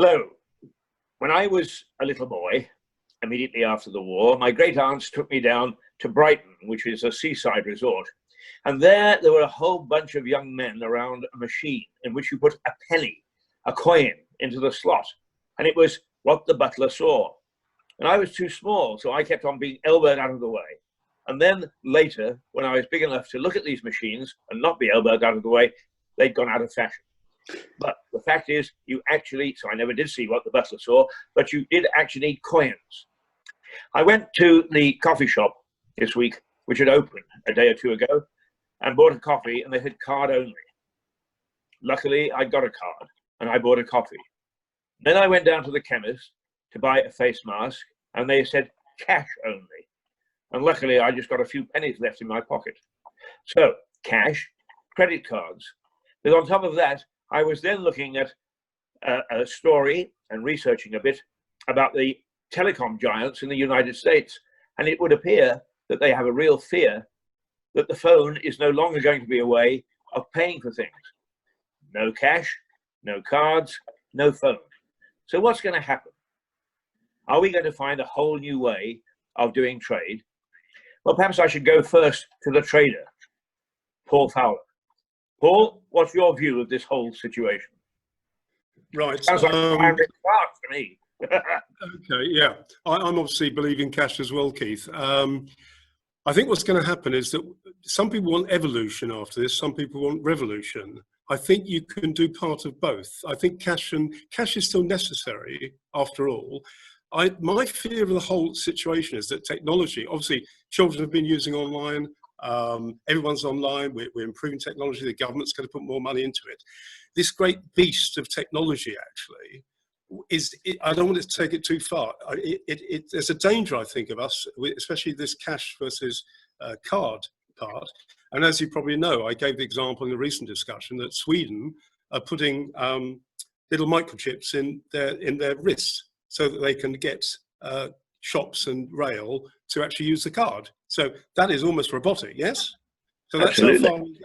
Hello. When I was a little boy, immediately after the war, my great aunts took me down to Brighton, which is a seaside resort. And there were a whole bunch of young men around a machine in which you put a penny, a coin, into the slot. And it was what the butler saw. And I was too small, so I kept on being elbowed out of the way. And then later, when I was big enough to look at these machines and not be elbowed out of the way, they'd gone out of fashion. But the fact is, you actually, so I never did see what the butler saw, but you did actually need coins. I went to the coffee shop this week, which had opened a day or two ago, and bought a coffee, and they said card only. Luckily, I got a card, and I bought a coffee. Then I went down to the chemist to buy a face mask, and they said cash only. And luckily, I just got a few pennies left in my pocket. So, cash, credit cards. But on top of that, I was then looking at a story and researching a bit about the telecom giants in the United States. And it would appear that they have a real fear that the phone is no longer going to be a way of paying for things. No cash, no cards, no phone. So what's going to happen? Are we going to find a whole new way of doing trade? Well, perhaps I should go first to the trader, Paul Fowler. Paul, what's your view of this whole situation? Right. Sounds like a private part to me. Okay, yeah. I'm obviously believing cash as well, Keith. I think what's going to happen is that some people want evolution after this, some people want revolution. I think you can do part of both. I think cash is still necessary after all. My fear of the whole situation is that technology, obviously children have been using online, everyone's online, we're improving technology, the government's going to put more money into it. This great beast of technology actually I don't want to take it too far. There's a danger, I think, of us, especially this cash versus card part. And as you probably know, I gave the example in the recent discussion that Sweden are putting little microchips in their wrists so that they can get shops and rail to actually use the card. So that is almost robotic, yes? So that's Absolutely. how far we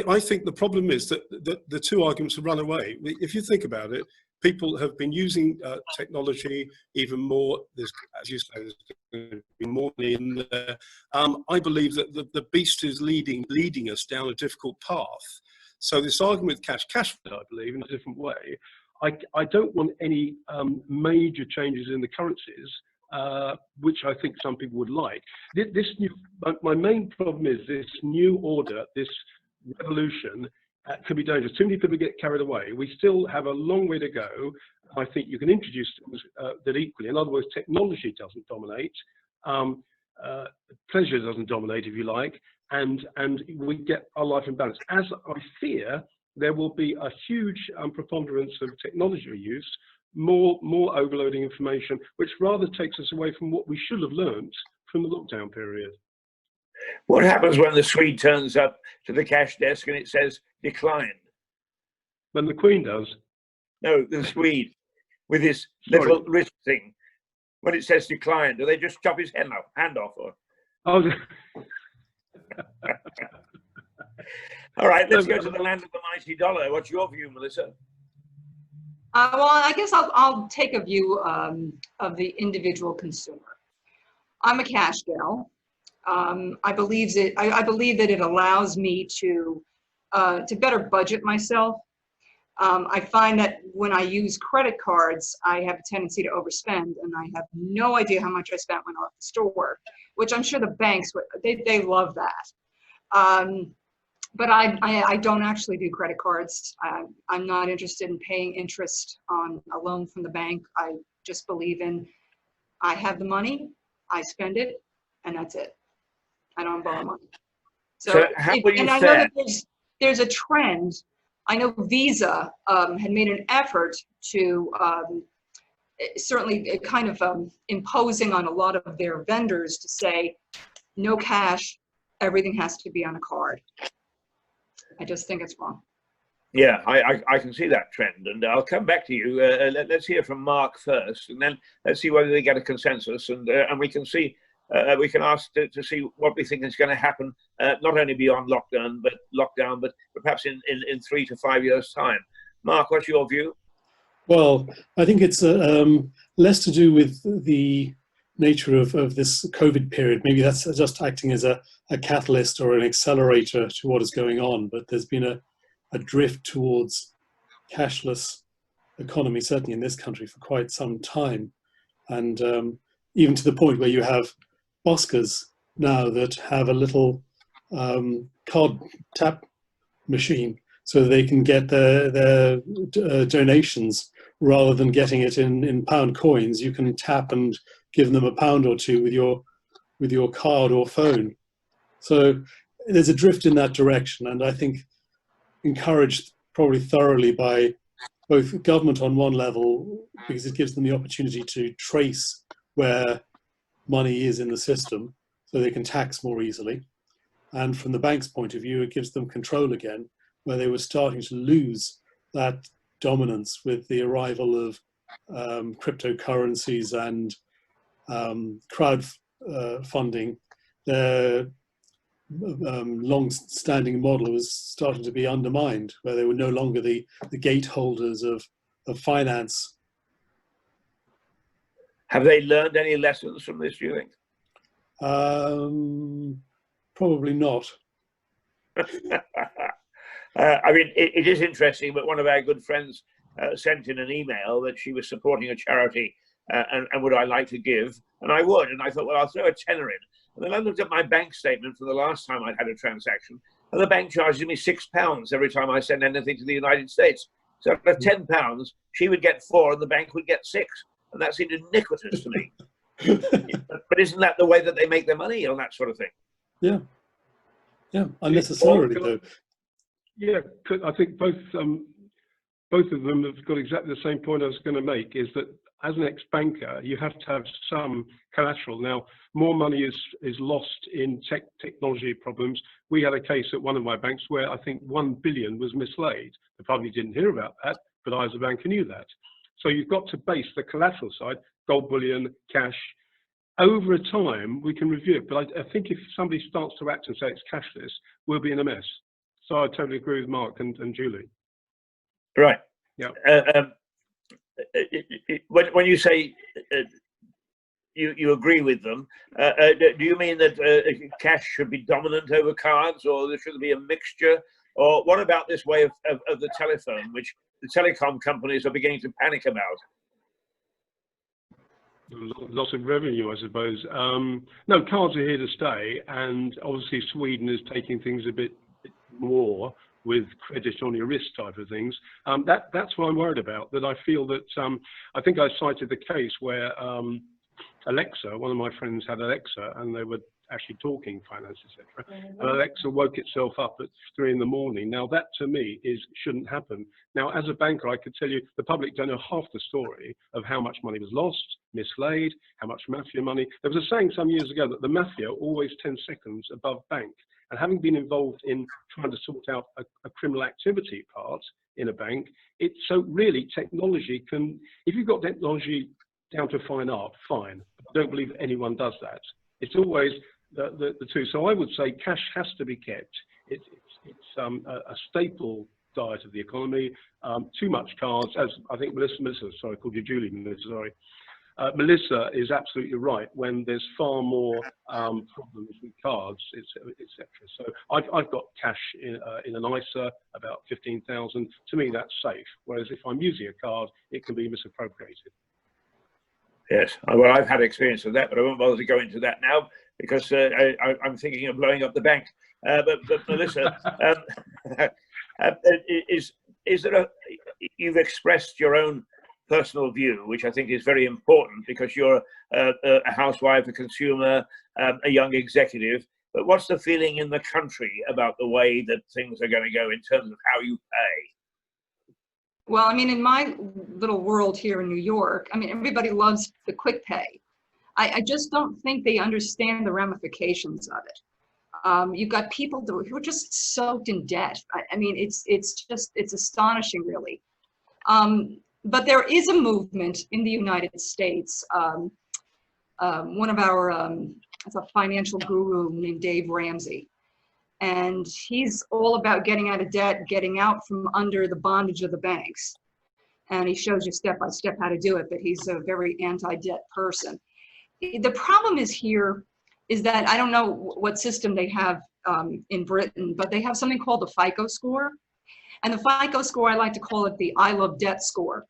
go. I think the problem is that the two arguments have run away. If you think about it, people have been using technology even more. There's, as you say, there's going to be more money in there. I believe that the beast is leading us down a difficult path. So this argument with cash, I believe, in a different way. I don't want any major changes in the currencies, which I think some people would like. My main problem is this new order, this revolution, could be dangerous. Too many people get carried away. We still have a long way to go. I think you can introduce things that equally, in other words, technology doesn't dominate, pleasure doesn't dominate, if you like, and we get our life in balance. As I fear, there will be a huge preponderance of technology use, more overloading information, which rather takes us away from what we should have learned from the lockdown period. What happens when the Swede turns up to the cash desk and it says declined? When the Queen does? No, the Swede with his little wrist thing. When it says declined, do they just chop his hand off? Or? Oh. All right, let's go to the land of the mighty dollar. What's your view, Melissa? Well, I guess I'll take a view of the individual consumer. I'm a cash gal. I believe that it allows me to better budget myself. I find that when I use credit cards, I have a tendency to overspend, and I have no idea how much I spent when I left the store, which I'm sure the banks they love that. But I don't actually do credit cards. I'm not interested in paying interest on a loan from the bank. I just believe I have the money, I spend it, and that's it. I don't borrow money. So how will you I know that there's a trend. I know Visa had made an effort to certainly kind of imposing on a lot of their vendors to say, no cash, everything has to be on a card. I just think it's wrong. Yeah, I can see that trend, and I'll come back to you. Let's hear from Mark first, and then let's see whether they get a consensus, and we can see. We can ask to see what we think is going to happen, not only beyond lockdown, but perhaps in 3 to 5 years' time. Mark, what's your view? Well, I think it's less to do with the nature of this COVID period. Maybe that's just acting as a catalyst or an accelerator to what is going on. But there's been a drift towards cashless economy, certainly in this country, for quite some time. And even to the point where you have buskers now that have a little card tap machine so they can get their donations rather than getting it in pound coins. You can tap and give them a pound or two with your card or phone. So there's a drift in that direction, and I think encouraged probably thoroughly by both government on one level, because it gives them the opportunity to trace where money is in the system so they can tax more easily. And from the bank's point of view, it gives them control again, where they were starting to lose that dominance with the arrival of cryptocurrencies and crowdfunding. Their long-standing model was starting to be undermined, where they were no longer the gateholders of finance. Have they learned any lessons from this, do you think? Probably not. I mean, it is interesting, but one of our good friends sent in an email that she was supporting a charity and would I like to give? And I would. And I thought, well, I'll throw a tenner in. And then I looked at my bank statement for the last time I'd had a transaction, and the bank charges me £6 every time I send anything to the United States. So for £10, she would get 4 and the bank would get 6. And that seemed iniquitous to me. But isn't that the way that they make their money on that sort of thing? Yeah. Yeah, unnecessarily though. Yeah, I think both of them have got exactly the same point I was going to make, is that as an ex-banker, you have to have some collateral. Now, more money is lost in technology problems. We had a case at one of my banks where I think 1 billion was mislaid. They probably didn't hear about that, but I as a banker knew that. So you've got to base the collateral side, gold bullion, cash. Over a time, we can review it. But I think if somebody starts to act and say it's cashless, we'll be in a mess. So I totally agree with Mark and Julie. Right. Yeah. When you say you agree with them, do you mean that cash should be dominant over cards, or there should be a mixture? Or what about this way of the telephone, which the telecom companies are beginning to panic about? Lots of revenue, I suppose. No, cards are here to stay, and obviously Sweden is taking things a bit more with credit on your wrist type of things. That's what I'm worried about, that I feel that, I think I cited the case where Alexa, one of my friends had Alexa, and they were actually talking finance, etc. And Alexa woke itself up at 3 in the morning. Now that to me shouldn't happen. Now as a banker, I could tell you the public don't know half the story of how much money was lost, mislaid, how much mafia money. There was a saying some years ago that the mafia always 10 seconds above bank. And having been involved in trying to sort out a criminal activity part in a bank, so really technology can, if you've got technology down to fine art, fine. I don't believe anyone does that. It's always the two. So I would say cash has to be kept. It's a staple diet of the economy. Too much cards, as I think Melissa, sorry, I called you Julie, Melissa, sorry. Melissa is absolutely right. When there's far more problems with cards, etc. So I've got cash in an ISA, about 15,000. To me, that's safe. Whereas if I'm using a card, it can be misappropriated. Yes, well, I've had experience of that, but I won't bother to go into that now because I'm thinking of blowing up the bank. But Melissa, is there you've expressed your own personal view, which I think is very important because you're a housewife, a consumer, a young executive. But what's the feeling in the country about the way that things are going to go in terms of how you pay? Well, I mean, in my little world here in New York, I mean, everybody loves the quick pay. I just don't think they understand the ramifications of it. You've got people who are just soaked in debt. I mean, it's astonishing, really. But there is a movement in the United States. One of our, it's a financial guru named Dave Ramsey. And he's all about getting out of debt, getting out from under the bondage of the banks. and he shows you step by step how to do it, but he's a very anti-debt person. The problem is here is that I don't know what system they have in Britain, but they have something called the FICO score. And the FICO score, I like to call it the I love debt score.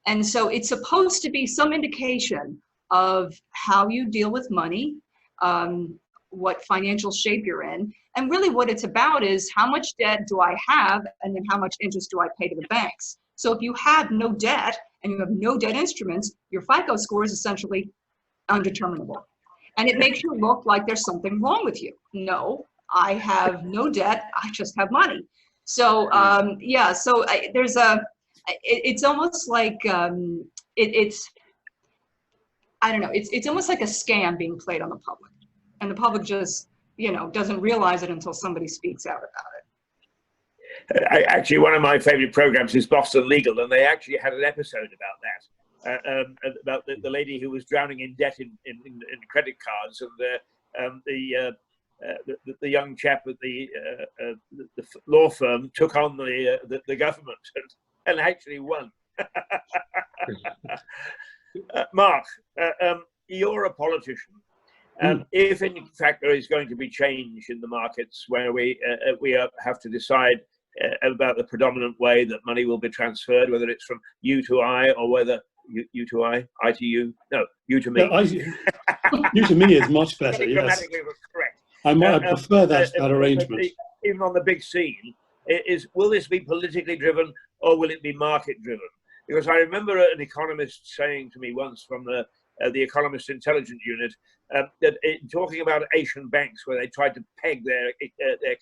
And so it's supposed to be some indication of how you deal with money, what financial shape you're in. And really what it's about is how much debt do I have, and then how much interest do I pay to the banks. So if you have no debt and you have no debt instruments, your FICO score is essentially undeterminable. And it makes you look like there's something wrong with you. No, I have no debt, I just have money. So yeah, so there's it's almost like, it's, I don't know, it's almost like a scam being played on the public. And the public just, doesn't realize it until somebody speaks out about it. Actually, one of my favorite programs is Boston Legal, and they actually had an episode about that, about the lady who was drowning in debt in credit cards, and the young chap at the law firm took on the government and actually won. Mark, you're a politician. If in fact there is going to be change in the markets where we have to decide about the predominant way that money will be transferred, whether it's from you to I, or whether you to I to you, no, you to me. You to me is much better, yes. Grammatically correct. I prefer that arrangement. Even on the big scene, will this be politically driven or will it be market driven? Because I remember an economist saying to me once from the Economist Intelligence Unit that talking about Asian banks where they tried to peg their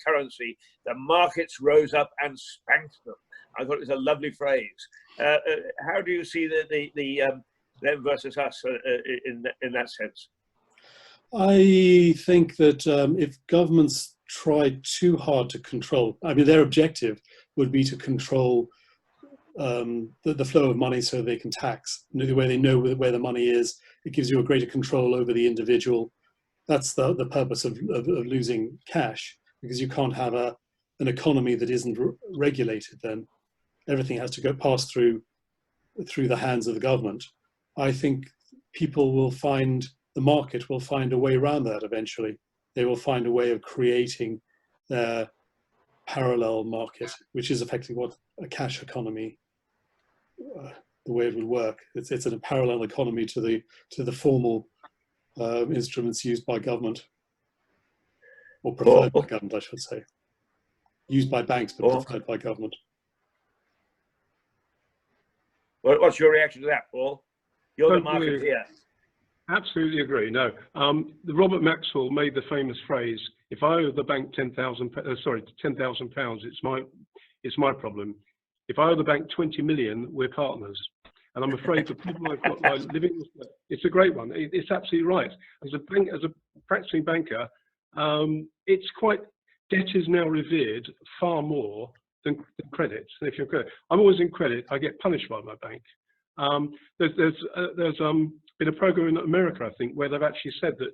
currency, the markets rose up and spanked them. I thought it was a lovely phrase. How do you see the them versus us in that sense? I think that if governments tried too hard to control, I mean, their objective would be to control the flow of money so they can tax. The way they know where the money is, it gives you a greater control over the individual. That's the purpose of losing cash, because you can't have an economy that isn't regulated. Then everything has to pass through the hands of the government. I think people will find, the market will find a way around that eventually. They will find a way of creating their parallel market, which is effectively what a cash economy, the way it would work. It's a parallel economy to the formal instruments used by government, or preferred by government, I should say. Used by banks, but preferred by government. What's your reaction to that, Paul? You're the marketeer. Absolutely agree. No, the Robert Maxwell made the famous phrase: "If I owe the bank £10,000, it's my problem. If I owe the bank 20 million, we're partners." And I'm afraid the problem I've got by living, it's a great one. It's absolutely right. As a practicing banker, it's quite, debt is now revered far more than credit. And if you're credit, I'm always in credit, I get punished by my bank. There's been a program in America, I think, where they've actually said that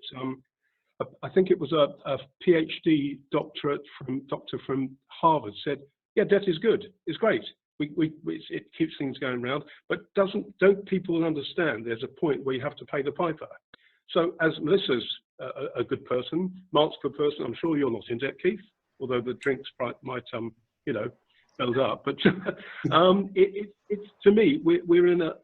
I think it was a PhD doctor from Harvard said, yeah, debt is good, it's great, it keeps things going round, but don't people understand there's a point where you have to pay the piper? So as Melissa's a good person, Mark's a good person, I'm sure you're not in debt, Keith, although the drinks might build up, but it's to me, we're in a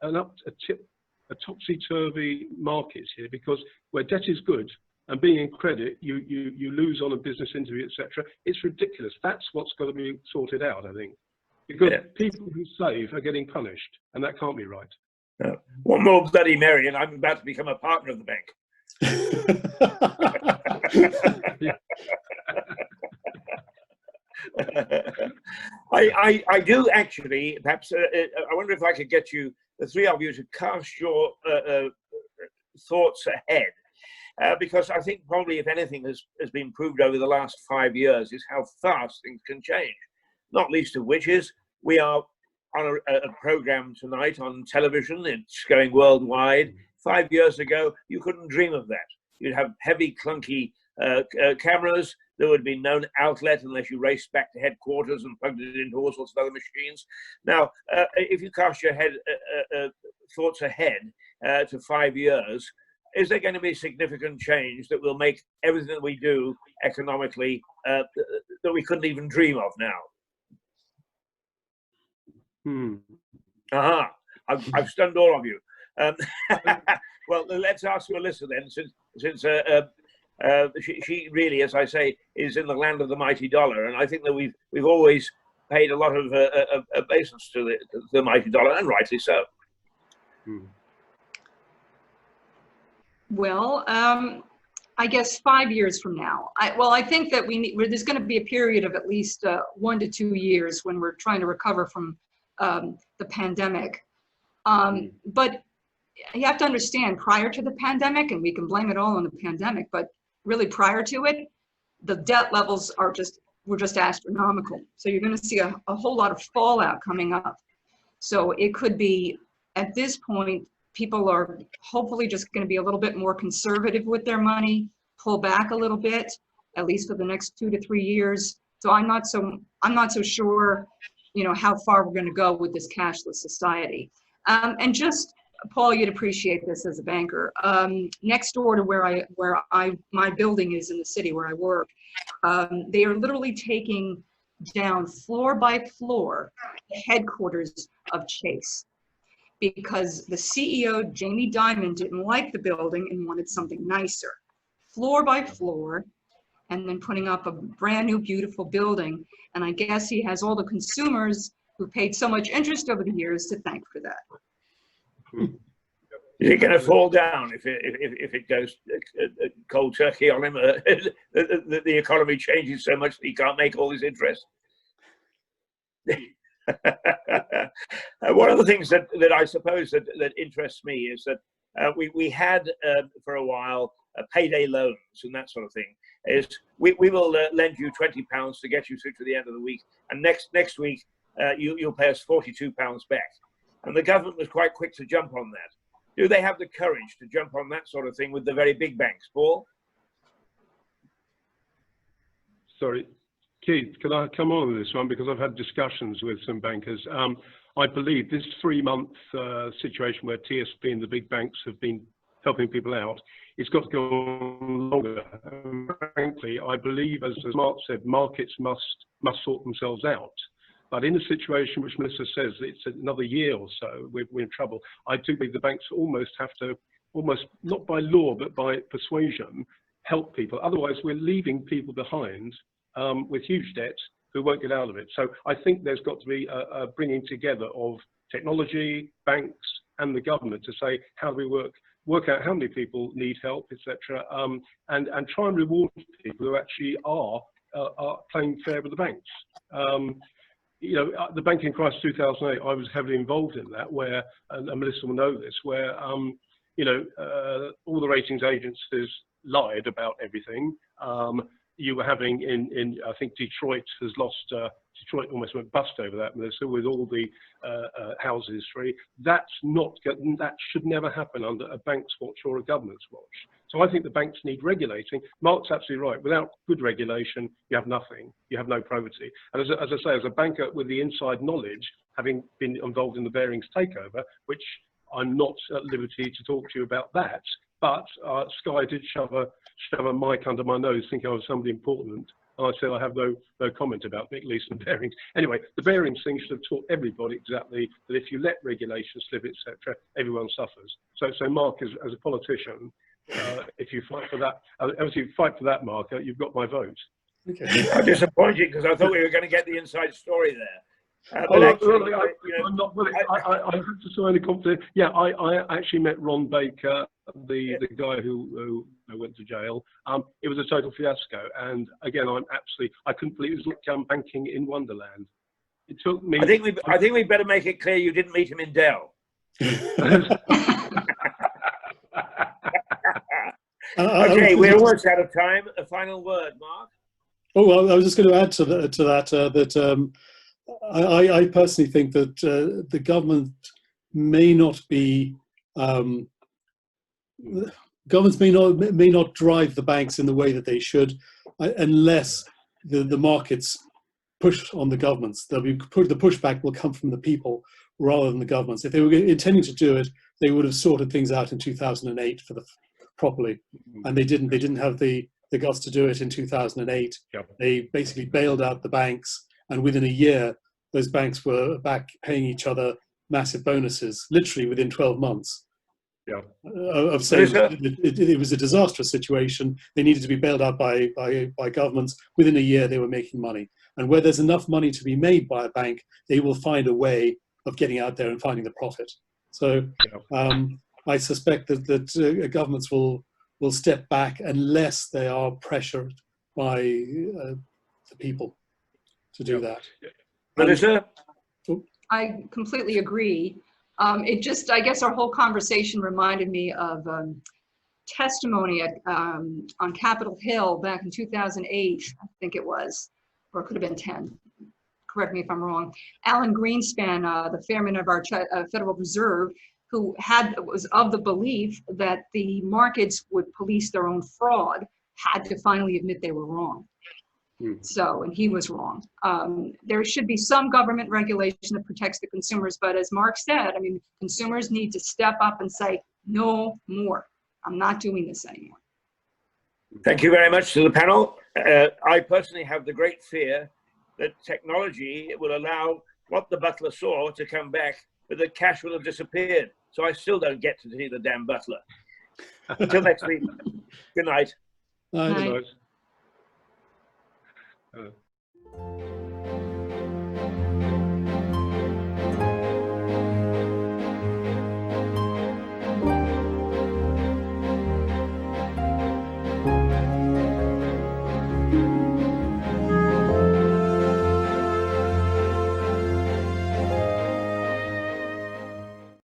topsy-turvy market here, because where debt is good and being in credit, you lose on a business interview, etc. It's ridiculous. That's what's got to be sorted out, I think, because people who save are getting punished, and that can't be right. No. One more Bloody Mary, and I'm about to become a partner of the bank. I do actually, perhaps, I wonder if I could get you, the three of you, to cast your thoughts ahead. Because I think probably, if anything has been proved over the last 5 years, is how fast things can change. Not least of which is we are on a program tonight on television. It's going worldwide. 5 years ago, you couldn't dream of that. You'd have heavy, clunky cameras. There would be no outlet unless you raced back to headquarters and plugged it into all sorts of other machines. Now, if you cast your thoughts ahead to 5 years, is there going to be significant change that will make everything that we do economically that we couldn't even dream of now? Aha, I've stunned all of you. Well, let's ask Melissa then, since she really, as I say, is in the land of the mighty dollar, and I think that we've always paid a lot of obeisance to the mighty dollar, and rightly so. Well, I guess 5 years from now. I think that there's going to be a period of at least 1 to 2 years when we're trying to recover from the pandemic. But you have to understand, prior to the pandemic, and we can blame it all on the pandemic, but really prior to it, the debt levels were just astronomical. So you're going to see a whole lot of fallout coming up. So it could be, at this point, people are hopefully just going to be a little bit more conservative with their money, pull back a little bit, at least for the next 2 to 3 years. So I'm not so sure, how far we're going to go with this cashless society. And just, Paul, you'd appreciate this as a banker. Next door to where my building is in the city where I work, they are literally taking down floor by floor the headquarters of Chase, because the CEO, Jamie Dimon, didn't like the building and wanted something nicer. Floor by floor, and then putting up a brand new, beautiful building. And I guess he has all the consumers who paid so much interest over the years to thank for that. Is it going to fall down if it goes cold turkey on him? The economy changes so much that he can't make all his interest. One of the things that I suppose that interests me is that we had for a while payday loans and that sort of thing. Is we will lend you £20 to get you through to the end of the week, and next week you'll pay us £42 back. And the government was quite quick to jump on that. Do they have the courage to jump on that sort of thing with the very big banks, Paul? Sorry, Keith, can I come on with this one? Because I've had discussions with some bankers. I believe this 3-month situation where TSB and the big banks have been helping people out, it's got to go on longer. And frankly, I believe, as Mark said, markets must sort themselves out. But in a situation which Melissa says it's another year or so, we're in trouble. I do believe the banks almost have to, almost not by law, but by persuasion, help people. Otherwise, we're leaving people behind with huge debts who won't get out of it. So I think there's got to be a bringing together of technology, banks, and the government to say, how do we work out how many people need help, etc., and try and reward people who actually are playing fair with the banks. The banking crisis 2008, I was heavily involved in that, where, and Melissa will know this, where all the ratings agencies lied about everything. You were having in I think Detroit has lost. Detroit almost went bust over that, Melissa, with all the houses free. That should never happen under a bank's watch or a government's watch. So I think the banks need regulating. Mark's absolutely right. Without good regulation, you have nothing. You have no probity. And as I say, as a banker with the inside knowledge, having been involved in the Barings takeover, which I'm not at liberty to talk to you about that, but Sky did shove a mic under my nose, thinking I was somebody important. And I said I have no comment about Nick Leeson and Barings. Anyway, the Barings thing should have taught everybody exactly that if you let regulation slip, etc., everyone suffers. So Mark, as a politician, if you fight for that, Mark, you've got my vote. Okay. I'm disappointed because I thought we were going to get the inside story there. I have to sign a confidence. Yeah, I actually met Ron Baker, the guy who went to jail. It was a total fiasco, and again, I couldn't believe it was like banking in Wonderland. It took me. I think we better make it clear you didn't meet him in Dell. Okay, we're almost out of time. A final word, Mark. Oh, well, I was just going to add to that. I personally think that the government may not be governments may not drive the banks in the way that they should. unless the markets push on the governments. The pushback will come from the people rather than the governments. If they were intending to do it, they would have sorted things out in 2008 properly, and they didn't. They didn't have the guts to do it in 2008. Yep. They basically bailed out the banks, and within a year, those banks were back paying each other massive bonuses, literally within 12 months. Yeah. Of saying it was a disastrous situation. They needed to be bailed out by governments. Within a year, they were making money. And where there's enough money to be made by a bank, they will find a way of getting out there and finding the profit. So I suspect that governments will step back unless they are pressured by the people to do that. Melissa? I completely agree. I guess our whole conversation reminded me of testimony on Capitol Hill back in 2008, I think it was, or it could have been 10. Correct me if I'm wrong. Alan Greenspan, the chairman of our Federal Reserve, who was of the belief that the markets would police their own fraud, had to finally admit they were wrong. So, and he was wrong. There should be some government regulation that protects the consumers, but as Mark said, I mean, consumers need to step up and say, no more. I'm not doing this anymore. Thank you very much to the panel. I personally have the great fear that technology will allow what the butler saw to come back, but the cash will have disappeared. So I still don't get to see the damn butler. Until next week. Good night. Night. Night.